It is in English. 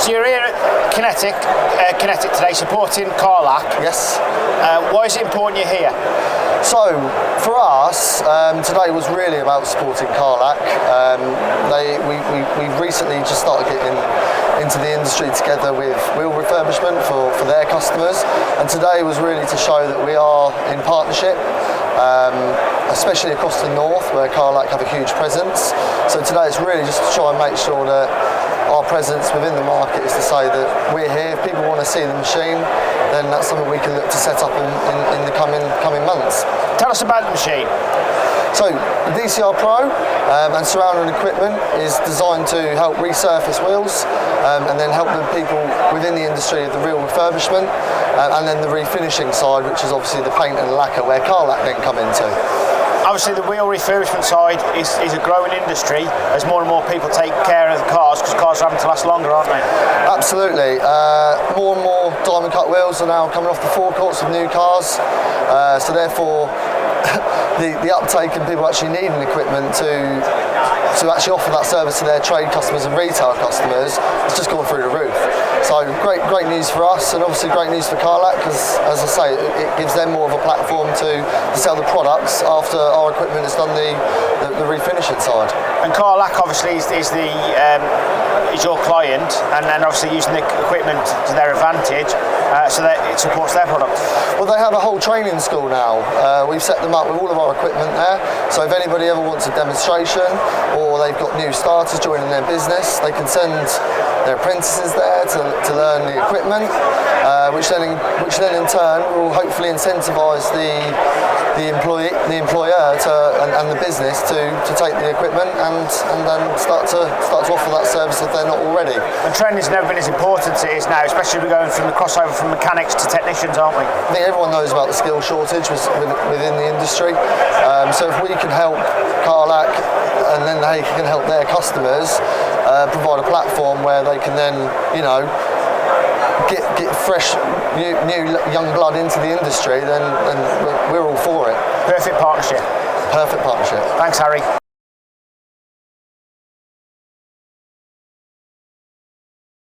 So you're here at Kinetic today supporting Carlac. Yes. Why is it important you're here? So, for us, today was really about supporting Carlac. We've recently just started getting into the industry together with wheel refurbishment for their customers, and today was really to show that we are in partnership, especially across the north where Carlac have a huge presence. So today it's really just to try and make sure that our presence within the market is to say that we're here. If people want to see the machine, then that's something we can look to set up in the coming months. Tell us about the machine. So the DCR Pro and surrounding equipment is designed to help resurface wheels and then help the people within the industry of the wheel refurbishment and then the refinishing side, which is obviously the paint and lacquer where Carlac then come into. Obviously the wheel refurbishment side is a growing industry as more and more people take care of the cars, because cars are having to last longer, aren't they? Absolutely. More and more diamond cut wheels are now coming off the forecourts of new cars, so therefore the uptake and people actually needing equipment to actually offer that service to their trade customers and retail customers has just gone through the roof. So great news for us, and obviously great news for Carlac, because as I say, it gives them more of a platform to sell the products after our equipment has done the refinishing side. And Carlac obviously is your client, and then obviously using the equipment to their advantage, so that it supports their product. Well, they have a whole training school now. We've set them up with all of our equipment there, so if anybody ever wants a demonstration or they've got new starters joining their business, they can send their apprentices there to learn the equipment, which then in turn will hopefully incentivise the employer and the business to take the equipment and then start to offer that service if they're not already. And training's never been as important as it is now, especially we're going from the crossover from mechanics to technicians, aren't we? I think everyone knows about the skill shortage within the industry. So if we can help Carlac and then they can help their customers provide a platform where they can then, get fresh, new young blood into the industry, then we're all for it. Perfect partnership. Perfect partnership. Thanks, Harry.